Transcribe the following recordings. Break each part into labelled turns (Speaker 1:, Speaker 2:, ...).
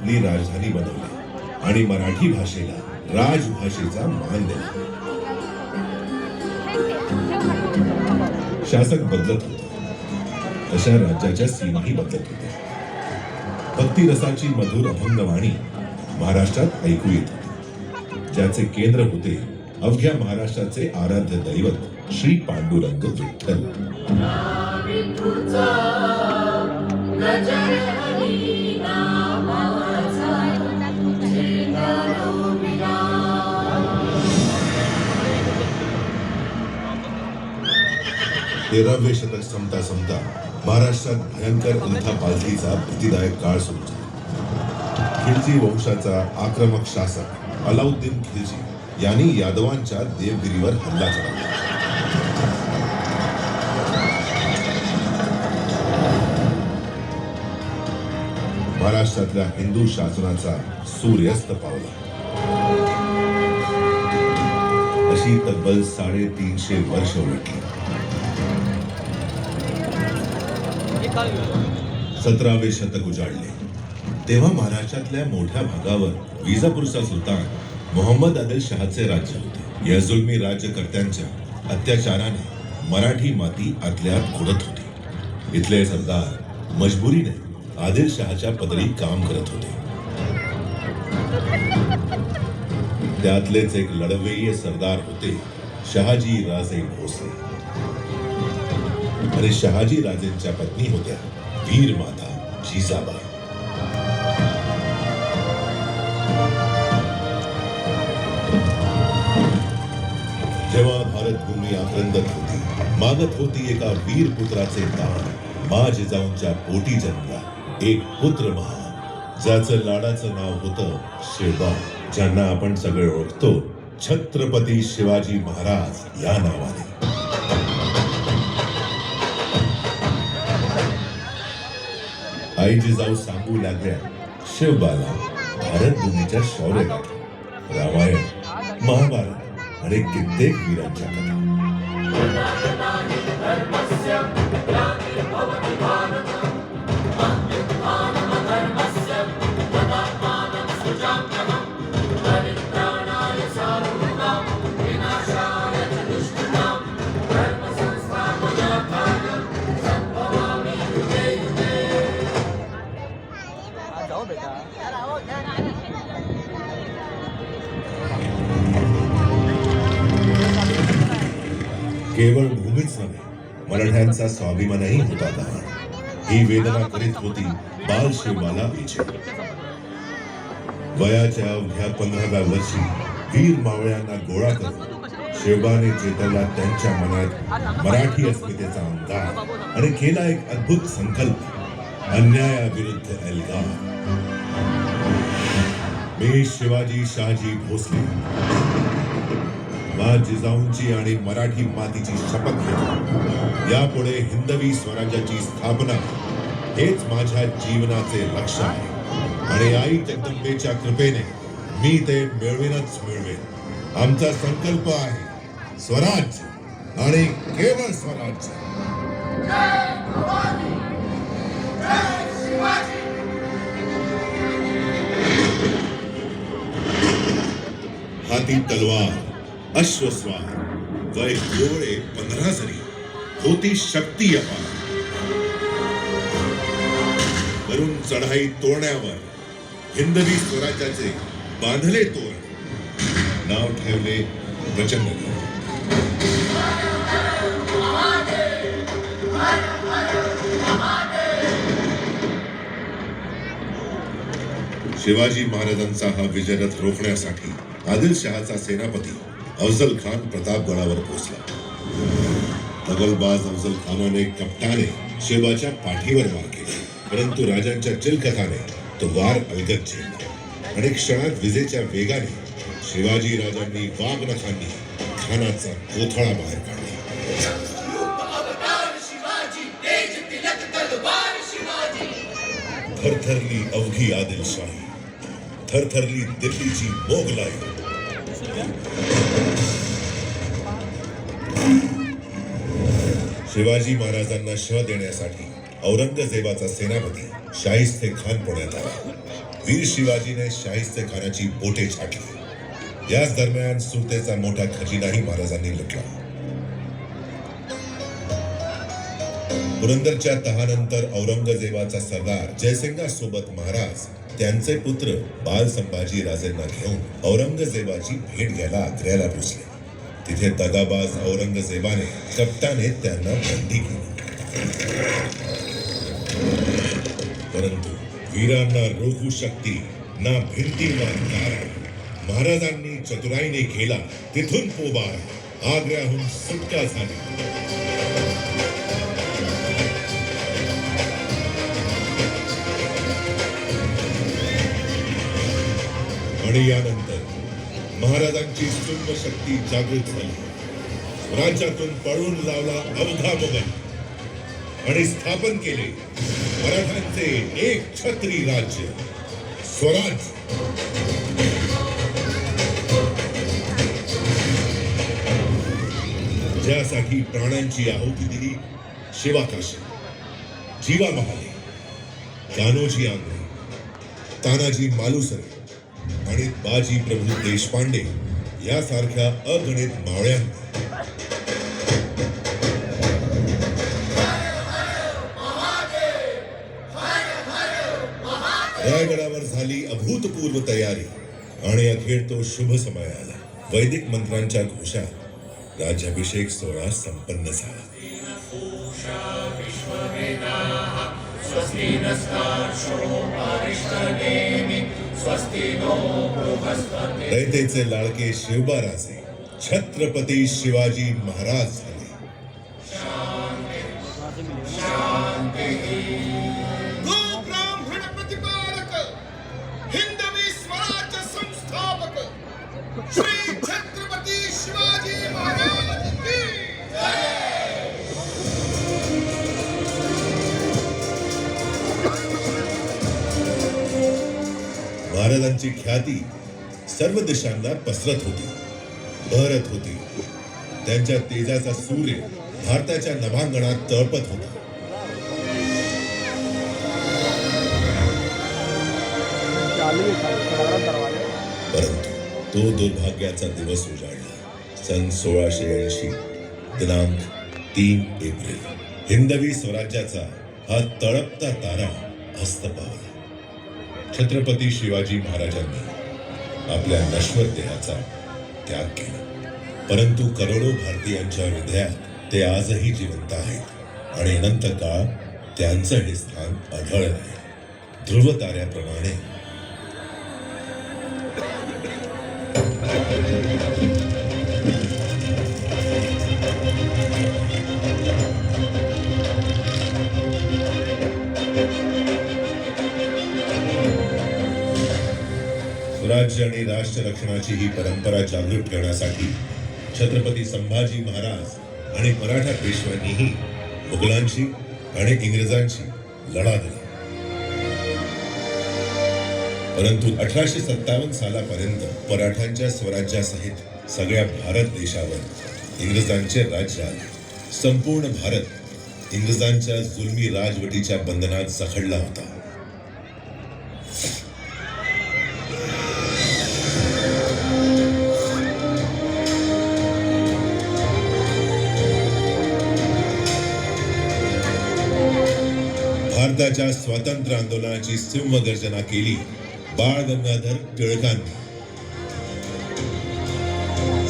Speaker 1: आपली राजधानी बनवली आणि मराठी भाषेला राजभाषेचा मान दिला. शासक बदलत होते तशा राज्याच्या सीमाही बदलत होत्या. भक्तिरसाची मधुर अभंगवाणी महाराष्ट्रात ऐकू येत होती, ज्याचे केंद्र होते अवघ्या महाराष्ट्राचे आराध्य दैवत श्री पांडुरंग विठ्ठल. तेरावे शतक संपता संपता महाराष्ट्रात भयंकर उलथापालथीचा भीतीदायक काळ सुरू झाला. खिलजी वंशाचा आक्रमक शासक अलाउद्दीन खिलजी यांनी यादवांच्या देवगिरीवर हल्ला चढवला. महाराष्ट्रातल्या हिंदू शासनाचा सूर्यास्त पावला. अशी तब्बल 350 वर्ष उलटली. 17वे शतक उजाडले तेव्हा महाराष्ट्रातल्या मोठ्या भागावर विजापूरचा सुलतान मोहम्मद आदिल शहाचे राज्य होते. या जुलमी राज्यकर्त्यांच्या अत्याचाराने मराठी माती आतल्यात खुडत होती. इथले सरदार मजबुरीने आदिल शहाच्या पदरी काम करत होते. त्यातलेच एक लढवय्ये सरदार होते शहाजी राजे भोसले. आणि शहाजी राजेंच्या पत्नी होत्या वीर माता जिजाबाई. जेव्हा भारतभूमी आक्रंदत होती, मागत होती एका वीर पुत्राचे दान, मा जिजाऊंच्या पोटी जन्मला एक पुत्र महान, ज्याचं लाडाचं नाव होतं शिवबा, ज्यांना आपण सगळे ओळखतो छत्रपती शिवाजी महाराज या नावाने. आई जिजाऊ सांगू लागल्या शिवबाला भारतभूमीच्या शौर्य गाथा, रामायण, महाभारत आणि कित्येक वीरांच्या कथा. केवळ भूमीच नव्हे, मराठ्यांचा स्वाभिमानही होता गहाण. ही वेदना करीत होती बाल शिवबाला विजय. वयाच्या अवघ्या 15व्या वर्षी वीर मावळ्यांना गोळा करून शिवबाने चेतवला त्यांच्या मनात मराठी अस्मितेचा अंगार आणि केला एक अद्भुत संकल्प, अन्यायाविरुद्ध एल्गार. मी शिवाजी शहाजी भोसले मा जिजाऊंची आणि मराठी मातीची शपथ घेतो. यापुढे हिंदवी स्वराज्याची स्थापना हेच माझ्या जीवनाचे लक्ष्य आहे आणि आई जगदंबेच्या कृपेने मी ते मिळवेनच मिळवेन. आमचा संकल्प आहे स्वराज्य आणि केवळ स्वराज्य. हाती तलवार, अश्वस्वार, वय घोडे 15 जरी, होती शक्ती अपार. वरून चढाई तोडण्यावर हिंदवी स्वराज्याचे बांधले तोरण, नाव ठेवले प्रचंड. शिवाजी महाराजांचा हा विजयरथ रोखण्यासाठी आदिलशहाचा सेनापती अफजल खान प्रतापगडावर पोहोचला. दगलबाज अफजल खानाने कपटाने शिवाच्या पाठीवर वार केला, परंतु राजांच्या चिलखताने तो वार अलगद झेलला आणि क्षणात विजेच्या वेगाने शिवाजी राजांनी वाघनखांनी खानाचा कोथळा बाहेर काढला. थरथरली अवघी आदिलशाही, थरथरली दिल्लीची मोगलाई. शिवाजी महाराजांना शह देण्यासाठी औरंगजेबाचा सेनापती शाहिस्ते खान पुण्यात आला. वीर शिवाजीने शाहिस्ते खानाची बोटे छाटली. याच दरम्यान सुरतेचा मोठा खजिनाही महाराजांनी लुटला. पुरंदरच्या तहानंतर औरंगजेबाचा सरदार जयसिंगासोबत महाराज त्यांचे पुत्र बाल संभाजी राजेंना घेऊन औरंगजेबाची भेट घ्यायला आग्र्याला पोचले. तिथे दगाबाज औरंगजेबाने कप्ताने त्यांना बंदी केली. परंतु वीरांना रोखू शकती ना भिंती ना तारा. महाराजांनी चतुराईने केला तिथून पोबार. आग्र्याहून सुटका झाली. आणि यानंतर महाराजांची सुंद शक्ती जागृत झाली. राज्यातून पळून लावला अवघा मोगल आणि स्थापन केले मराठ्यांचे एक छत्री राज्य, स्वराज्य. ज्यासाठी प्राणांची आहुती दिली शिवाकाशी, जीवा महाले, कान्होजी आंग्रे, तानाजी मालुसरे आणि बाजी प्रभू देशपांडे यासारख्या अगणित मावळ्यांनी रायगडावर झाली अभूतपूर्व तयारी. आणि अखेर तो शुभ समय आला. वैदिक मंत्रांच्या घोषात राज्याभिषेक सोहळा संपन्न झाला. रयतेचे लाडके शिवबाराजे छत्रपती शिवाजी महाराज झाले.
Speaker 2: गोब्राह्मण प्रतिपालक, हिंदवी स्वराज्य संस्थापक श्री छत्रपती शिवाजी महाराज की जय.
Speaker 1: महाराजांची ख्याती सर्व दिशांना पसरत होती, बहरत होती. त्यांच्या तेजाचा सूर्य भारताच्या नभांगणात तळपत होता. परंतु तो दुर्भाग्याचा दिवस उजाडला. सन 1680 दिनांक 3 एप्रिल. हिंदवी स्वराज्याचा हा तळपता तारा अस्त पावला. छत्रपती शिवाजी महाराजांनी आपल्या नश्वर देहाचा त्याग केला. परंतु करोडो भारतीयांच्या हृदयात ते आजही जिवंत आहेत आणि अनंत काळ त्यांचं हे स्थान अढळ आहे. ध्रुव ताऱ्याप्रमाणे. स्वराज्य आणि राष्ट्र रक्षणाची ही परंपरा जागृत ठेवण्यासाठी छत्रपती संभाजी महाराज आणि मराठा पेशव्यांनीही मुघलांशी आणि इंग्रजांशी लढा दिला. परंतु 1857 सालापर्यंत मराठ्यांच्या स्वराज्यासहित सगळ्या भारत देशावर इंग्रजांचे राज्य आले. संपूर्ण भारत इंग्रजांच्या जुलमी राजवटीच्या बंधनात जखडला होता. भारताच्या स्वातंत्र्य आंदोलनाची सिंहगर्जना केली बाळ गंगाधर टिळकांनी.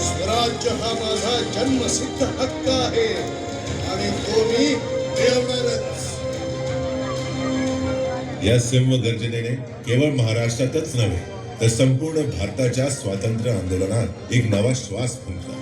Speaker 2: स्वराज्य हा माझा जन्मसिद्ध हक्क आहे आणि तो मी मिळवणारच.
Speaker 1: या सिंहगर्जनेने केवळ महाराष्ट्रातच नव्हे तर संपूर्ण भारताच्या स्वातंत्र्य आंदोलनात एक नवा श्वास फुंकला.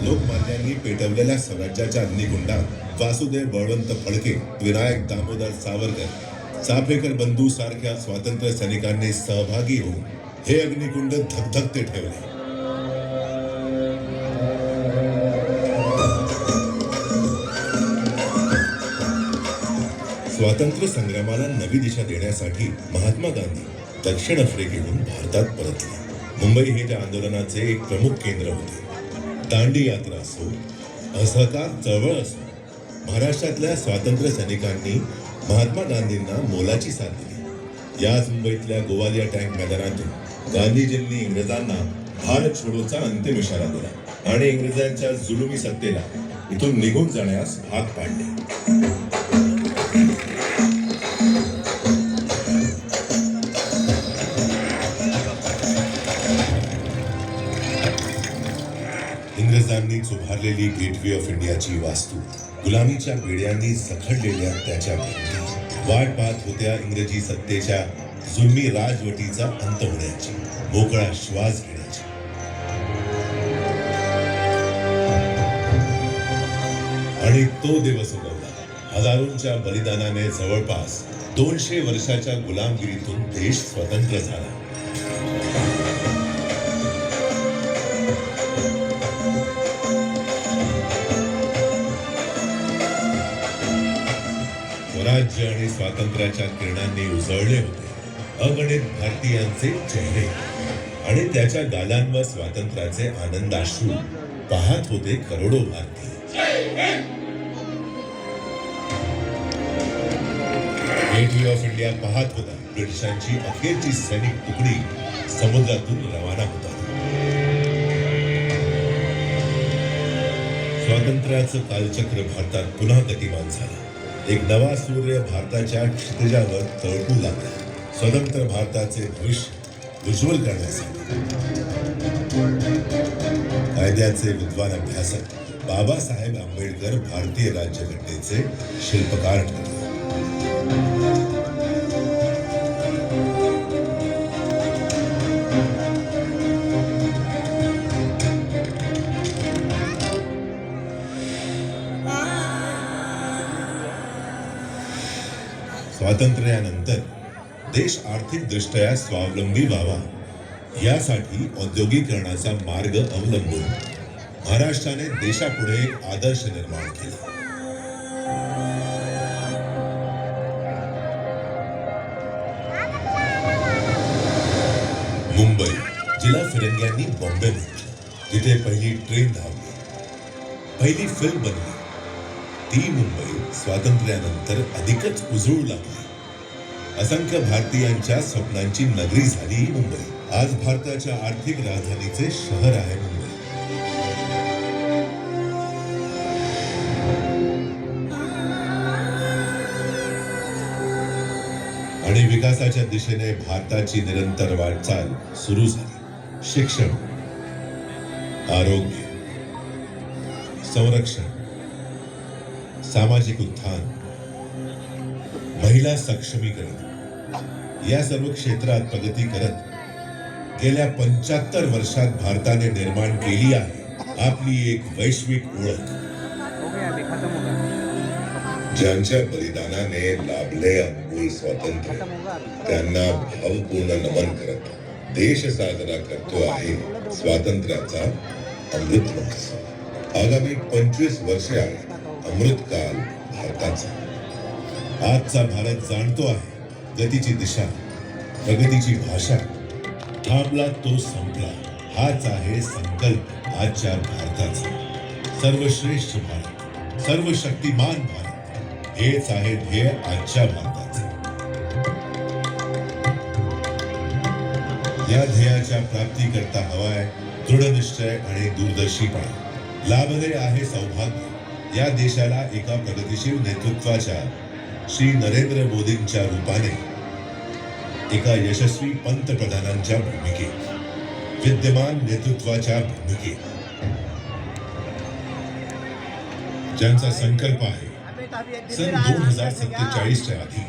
Speaker 1: लोकमान्यांनी पेटवलेल्या स्वराज्याच्या अग्निकुंडात वासुदेव बळवंत फडके, विनायक दामोदर सावरकर, चाफेकर बंधू सारख्या स्वातंत्र्य सैनिकांनी सहभागी होऊन हे अग्निकुंड धगधगते ठेवले. स्वातंत्र्य संग्रामाला नवी दिशा देण्यासाठी महात्मा गांधी दक्षिण आफ्रिकेहून भारतात परतले. मुंबई हे त्या आंदोलनाचे एक प्रमुख केंद्र होते. दांडी यात्रा असो, असहकार चळवळ असो, महाराष्ट्रातल्या स्वातंत्र्य सैनिकांनी महात्मा गांधींना मोलाची साथ दिली. याच मुंबईतल्या गोवालिया टँक मैदानातून गांधीजींनी इंग्रजांना भारत छोडोचा अंतिम इशारा दिला आणि इंग्रजांच्या जुलुमी सत्तेला इथून निघून जाण्यास भाग पाडले. इंग्रजांनीच उभारलेली गेटवे ऑफ इंडियाची वास्तू गुलामीच्या बेड्यांनी जखडलेल्या त्याच्या भिंती वाट पाहत होत्या इंग्रजी सत्तेच्या जुलमी राजवटीचा अंत होण्याची, मोकळा श्वास घेण्याची. आणि तो दिवस उगवला. हजारोंच्या बलिदानाने जवळपास 200 वर्षाच्या गुलामगिरीतून देश स्वतंत्र झाला. स्वराज्य आणि स्वातंत्र्याच्या किरणांनी उजळले होते अगणित भारतीयांचे चेहरे आणि त्याच्या गालांवर स्वातंत्र्याचे आनंदाश्रू पाहत होते करोडो भारतीय. गेटवे ऑफ इंडिया पाहत होता ब्रिटिशांची अखेरची सैनिक तुकडी समुद्रातून रवाना होता. स्वातंत्र्याचं कालचक्र भारतात पुन्हा गतिमान झालं. एक नवा सूर्य भारताच्या क्षितिजावर तळपू लागला. स्वतंत्र भारताचे भविष्य उज्ज्वल करण्यासाठी कायद्याचे विद्वान अभ्यासक बाबासाहेब आंबेडकर भारतीय राज्यघटनेचे शिल्पकार ठरले. स्वातंत्र्यानंतर देश आर्थिकदृष्ट्या स्वावलंबी व्हावा यासाठी औद्योगिकरणाचा मार्ग अवलंबून महाराष्ट्राने देशापुढे एक आदर्श निर्माण केला. मुंबई, जिला फिरंग्यांनी बॉम्बे म्हटलं, जिथे पहिली ट्रेन धावली, पहिली फिल्म बनली, ती मुंबई स्वातंत्र्यानंतर अधिकच उजळू लागली. असंख्य भारतीयांच्या स्वप्नांची नगरी झाली ही मुंबई. आज भारताच्या आर्थिक राजधानीचे शहर आहे मुंबई. आणि विकासाच्या दिशेने भारताची निरंतर वाटचाल सुरू झाली. शिक्षण, आरोग्य, संरक्षण, सामाजिक उत्थान, महिला सक्षमीकरण या सर्व क्षेत्रात प्रगती करत गेल्या 75 वर्षात भारताने निर्माण केली आहे आपली एक वैश्विक ओळख. ज्यांच्या बलिदानाने लाभले अनमोल स्वातंत्र्य त्यांना भावपूर्ण नमन करत देश साजरा करतो आहे स्वातंत्र्याचा अमृत महोत्सव. आगामी 25 वर्षे आहेत अमृतकाल भारताचा. आजचा भारत जाणतो आहे गतीची दिशा, प्रगतीची भाषा. थांबला तो संपला हाच आहे संकल्प आजच्या भारताचा. सर्वश्रेष्ठ भारत, सर्वशक्तिमान भारत हेच आहे ध्येय आजच्या भारताचे. या ध्येयाच्या प्राप्तीकरता हवाय दृढनिश्चय आणि दूरदर्शीपणा. लाभले आहे सौभाग्य या देशाला एका प्रगतिशील नेतृत्वाच्या श्री नरेंद्र मोदींच्या रूपाने, एका यशस्वी पंतप्रधानांच्या भूमिकेत, विद्यमान नेतृत्वाच्या भूमिकेत, ज्यांचा संकल्प आहे सन 2047च्या आधी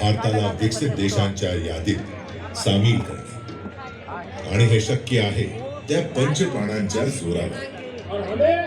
Speaker 1: भारताला विकसित देशांच्या यादीत सामील करणे. आणि हे शक्य आहे त्या पंचप्राणांच्या जोरावर.